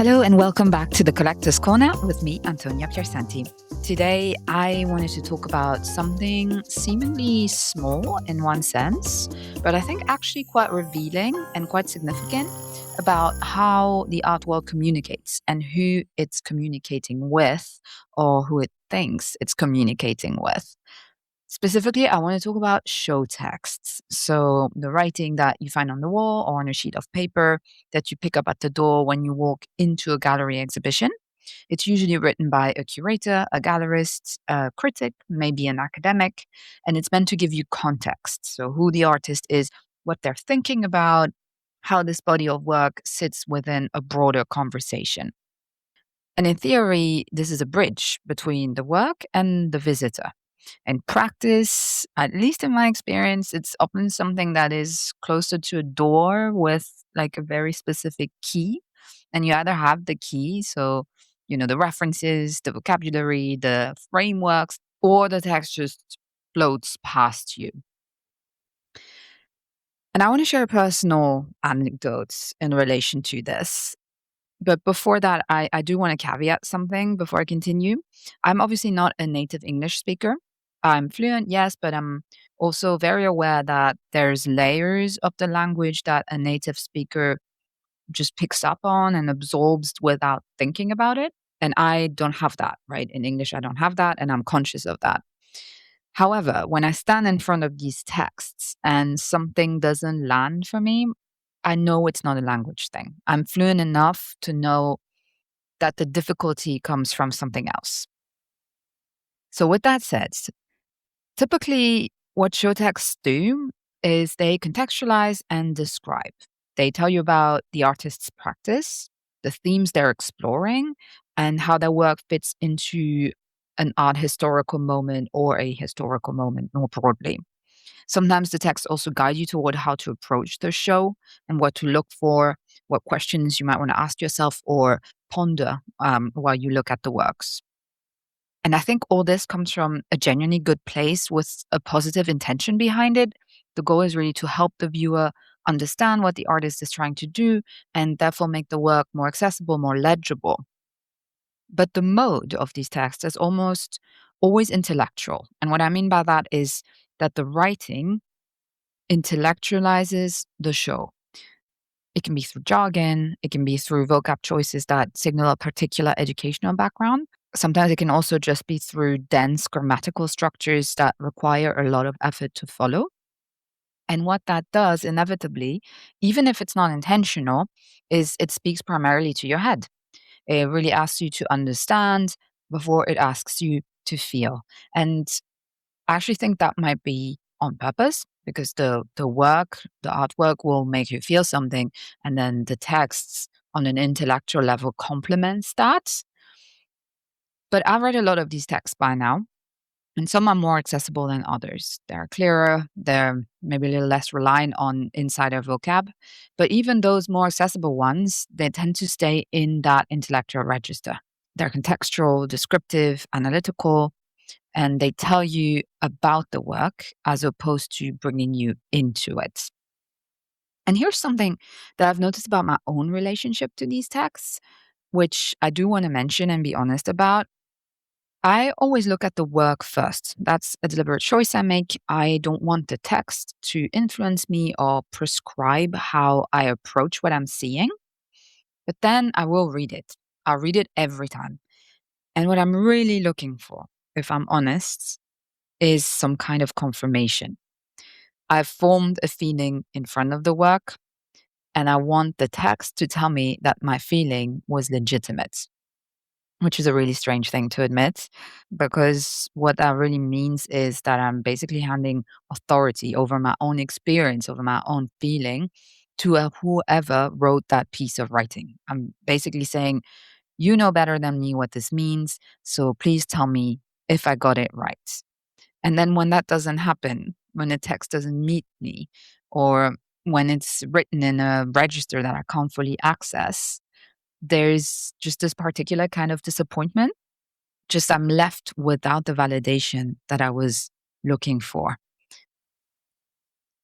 Hello and welcome back to the Collector's Corner with me, Antonia Piersanti. Today, I wanted to talk about something seemingly small in one sense, but I think actually quite revealing and quite significant about how the art world communicates and who it's communicating with or who it thinks it's communicating with. Specifically, I want to talk about show texts. So, the writing that you find on the wall or on a sheet of paper that you pick up at the door when you walk into a gallery exhibition. It's usually written by a curator, a gallerist, a critic, maybe an academic, and it's meant to give you context. So, who the artist is, what they're thinking about, how this body of work sits within a broader conversation. And in theory, this is a bridge between the work and the visitor. In practice, at least in my experience, it's often something that is closer to a door with like a very specific key. And you either have the key, so, the references, the vocabulary, the frameworks, or the text just floats past you. And I want to share personal anecdotes in relation to this. But before that, I do want to caveat something before I continue. I'm obviously not a native English speaker. I'm fluent, yes, but I'm also very aware that there's layers of the language that a native speaker just picks up on and absorbs without thinking about it. And I don't have that, right? In English, I don't have that, and I'm conscious of that. However, when I stand in front of these texts and something doesn't land for me, I know it's not a language thing. I'm fluent enough to know that the difficulty comes from something else. So, with that said, typically what show texts do is they contextualize and describe. They tell you about the artist's practice, the themes they're exploring, and how their work fits into an art historical moment or a historical moment more broadly. Sometimes the text also guide you toward how to approach the show and what to look for, what questions you might want to ask yourself or ponder while you look at the works. And I think all this comes from a genuinely good place with a positive intention behind it. The goal is really to help the viewer understand what the artist is trying to do and therefore make the work more accessible, more legible. But the mode of these texts is almost always intellectual. And what I mean by that is that the writing intellectualizes the show. It can be through jargon, it can be through vocab choices that signal a particular educational background. Sometimes it can also just be through dense grammatical structures that require a lot of effort to follow. And what that does, inevitably, even if it's not intentional, is it speaks primarily to your head. It really asks you to understand before it asks you to feel. And I actually think that might be on purpose because the artwork will make you feel something, and then the texts on an intellectual level complements that. But I've read a lot of these texts by now, and some are more accessible than others. They're clearer, they're maybe a little less reliant on insider vocab. But even those more accessible ones, they tend to stay in that intellectual register. They're contextual, descriptive, analytical, and they tell you about the work as opposed to bringing you into it. And here's something that I've noticed about my own relationship to these texts, which I do want to mention and be honest about. I always look at the work first. That's a deliberate choice I make. I don't want the text to influence me or prescribe how I approach what I'm seeing, but then I will read it. I'll read it every time. And what I'm really looking for, if I'm honest, is some kind of confirmation. I've formed a feeling in front of the work, and I want the text to tell me that my feeling was legitimate, which is a really strange thing to admit because what that really means is that I'm basically handing authority over my own experience, over my own feeling to whoever wrote that piece of writing. I'm basically saying, you know better than me what this means, so please tell me if I got it right. And then when that doesn't happen, when a text doesn't meet me, or when it's written in a register that I can't fully access, there's just this particular kind of disappointment. Just I'm left without the validation that I was looking for.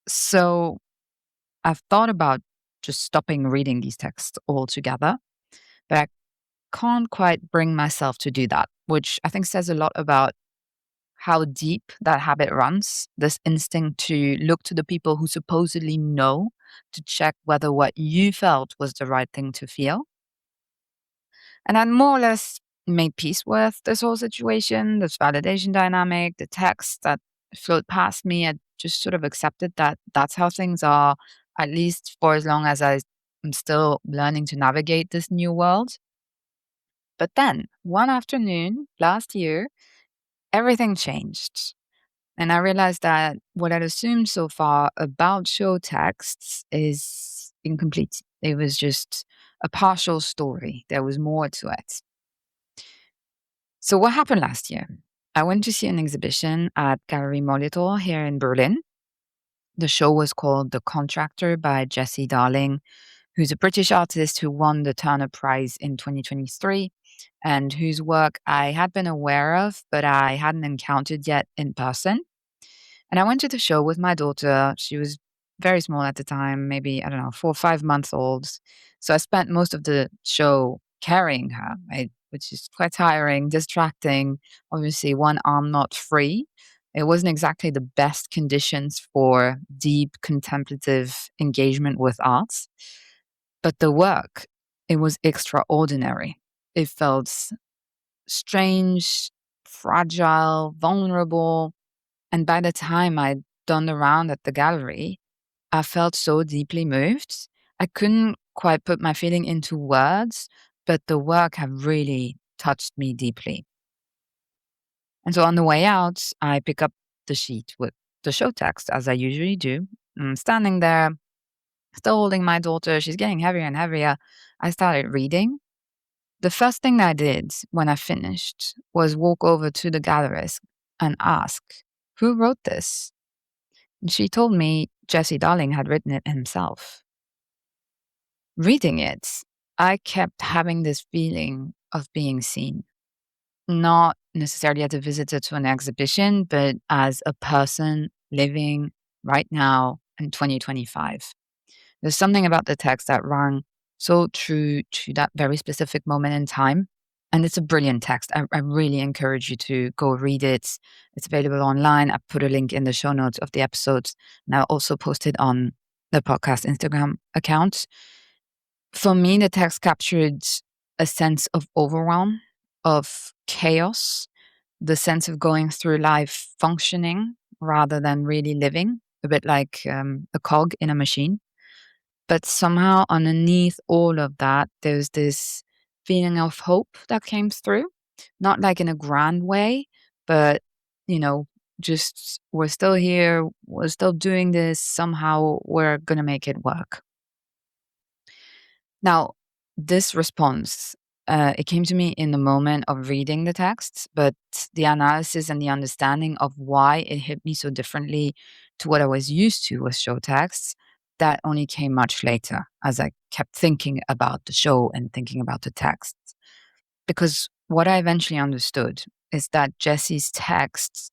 So I've thought about just stopping reading these texts altogether. but I can't quite bring myself to do that, which I think says a lot about how deep that habit runs, this instinct to look to the people who supposedly know to check whether what you felt was the right thing to feel. And I more or less made peace with this whole situation, this validation dynamic, the text that flowed past me. I just sort of accepted that that's how things are, at least for as long as I'm still learning to navigate this new world. But then one afternoon last year, everything changed. And I realized that what I'd assumed so far about show texts is incomplete. It was just a partial story. There was more to it. So what happened last year? I went to see an exhibition at Galerie Molitor here in Berlin. The show was called The Contractor by Jessie Darling, who's a British artist who won the Turner Prize in 2023 and whose work I had been aware of, but I hadn't encountered yet in person. And I went to the show with my daughter. She was very small at the time, maybe, I don't know, 4 or 5 months old. So I spent most of the show carrying her, right? Which is quite tiring, distracting. Obviously, one arm not free. It wasn't exactly the best conditions for deep contemplative engagement with art. But the work, it was extraordinary. It felt strange, fragile, vulnerable, and by the time I'd done the round at the gallery, I felt so deeply moved. I couldn't quite put my feeling into words, but the work had really touched me deeply. And so on the way out, I pick up the sheet with the show text, as I usually do. I'm standing there, still holding my daughter. She's getting heavier and heavier. I started reading. The first thing I did when I finished was walk over to the gallerist and ask, "Who wrote this?" And she told me Jesse Darling had written it himself. Reading it, I kept having this feeling of being seen, not necessarily as a visitor to an exhibition, but as a person living right now in 2025. There's something about the text that rang so true to that very specific moment in time. And it's a brilliant text. I really encourage you to go read it. It's available online. I put a link in the show notes of the episode. And I'll also post it on the podcast Instagram account. For me, the text captured a sense of overwhelm, of chaos, the sense of going through life functioning rather than really living, a bit like a cog in a machine. But somehow underneath all of that, there's this feeling of hope that came through, not like in a grand way, but, you know, just we're still here, we're still doing this, somehow we're going to make it work. Now, this response, it came to me in the moment of reading the text, but the analysis and the understanding of why it hit me so differently to what I was used to with show texts, that only came much later as I kept thinking about the show and thinking about the text. Because what I eventually understood is that Jesse's text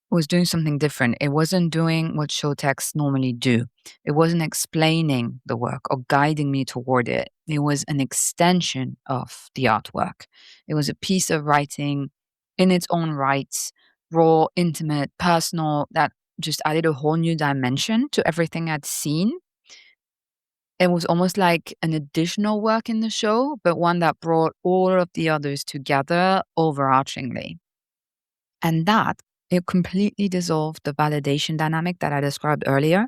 was doing something different. It wasn't doing what show texts normally do. It wasn't explaining the work or guiding me toward it. It was an extension of the artwork. It was a piece of writing in its own right, raw, intimate, personal, that just added a whole new dimension to everything I'd seen. It was almost like an additional work in the show, but one that brought all of the others together overarchingly. And that, it completely dissolved the validation dynamic that I described earlier.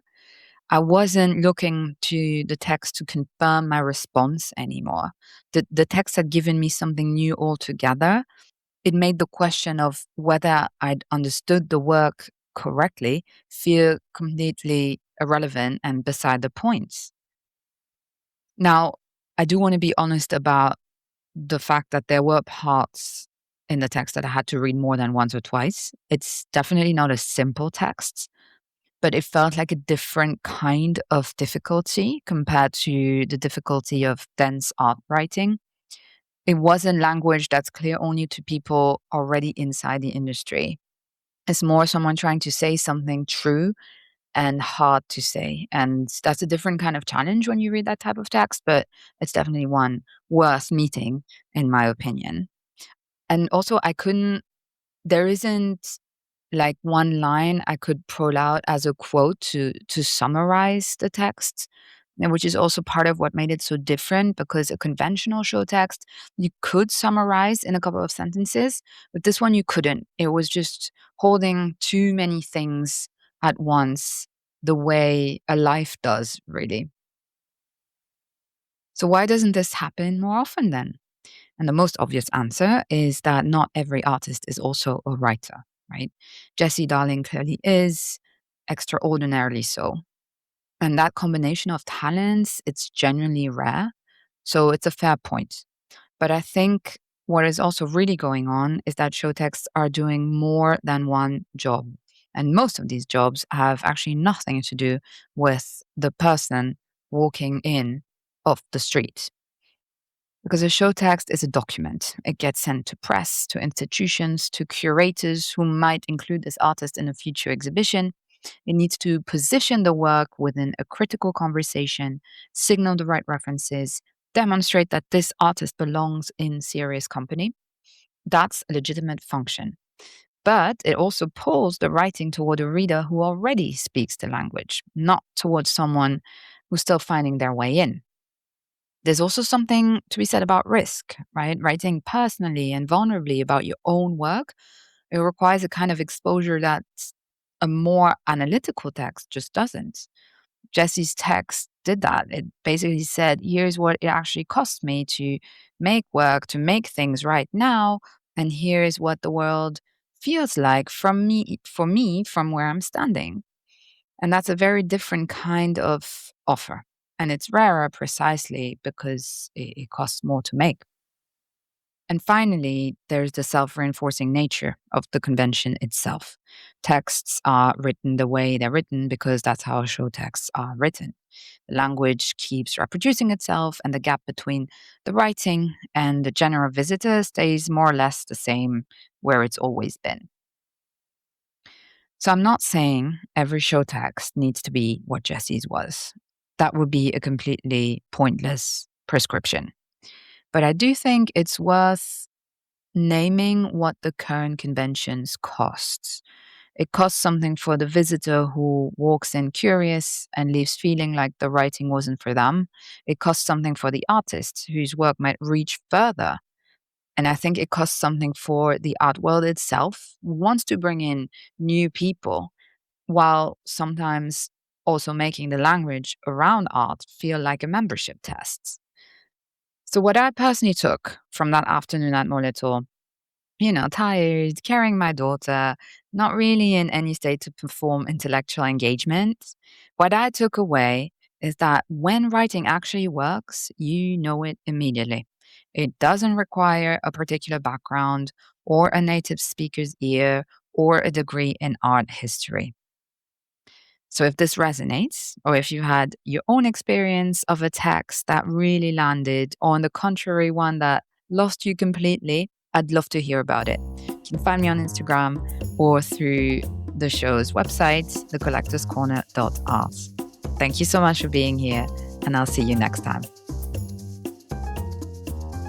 I wasn't looking to the text to confirm my response anymore. The text had given me something new altogether. It made the question of whether I'd understood the work correctly feel completely irrelevant and beside the point. Now, I do want to be honest about the fact that there were parts in the text that I had to read more than once or twice. It's definitely not a simple text, but it felt like a different kind of difficulty compared to the difficulty of dense art writing. It wasn't language that's clear only to people already inside the industry. It's more someone trying to say something true and hard to say. And that's a different kind of challenge when you read that type of text, but it's definitely one worth meeting, in my opinion. And also, there isn't like one line I could pull out as a quote to summarize the text, and which is also part of what made it so different, because a conventional show text you could summarize in a couple of sentences, but this one you couldn't. It was just holding too many things at once, the way a life does, really. So why doesn't this happen more often then? And the most obvious answer is that not every artist is also a writer, right? Jessie Darling clearly is, extraordinarily so. And that combination of talents, it's genuinely rare. So it's a fair point. But I think what is also really going on is that show texts are doing more than one job. And most of these jobs have actually nothing to do with the person walking in off the street. Because a show text is a document. It gets sent to press, to institutions, to curators who might include this artist in a future exhibition. It needs to position the work within a critical conversation, signal the right references, demonstrate that this artist belongs in serious company. That's a legitimate function. But it also pulls the writing toward a reader who already speaks the language, not towards someone who's still finding their way in. There's also something to be said about risk, right? Writing personally and vulnerably about your own work, it requires a kind of exposure that a more analytical text just doesn't. Jesse's text did that. It basically said, here's what it actually cost me to make work, to make things right now, and here's what the world feels like for me from where I'm standing. And that's a very different kind of offer. And it's rarer precisely because it costs more to make. And finally, there's the self reinforcing nature of the convention itself. Texts are written the way they're written because that's how show texts are written. The language keeps reproducing itself, and the gap between the writing and the general visitor stays more or less the same where it's always been. So I'm not saying every show text needs to be what Jesse's was. That would be a completely pointless prescription. But I do think it's worth naming what the current conventions costs. It costs something for the visitor who walks in curious and leaves feeling like the writing wasn't for them. It costs something for the artist whose work might reach further. And I think it costs something for the art world itself, who wants to bring in new people while sometimes also making the language around art feel like a membership test. So, what I personally took from that afternoon at Molitor, tired, carrying my daughter, not really in any state to perform intellectual engagement, what I took away is that when writing actually works, you know it immediately. It doesn't require a particular background or a native speaker's ear or a degree in art history. So if this resonates, or if you had your own experience of a text that really landed, or on the contrary, one that lost you completely, I'd love to hear about it. You can find me on Instagram or through the show's website, thecollectorscorner.art. Thank you so much for being here, and I'll see you next time.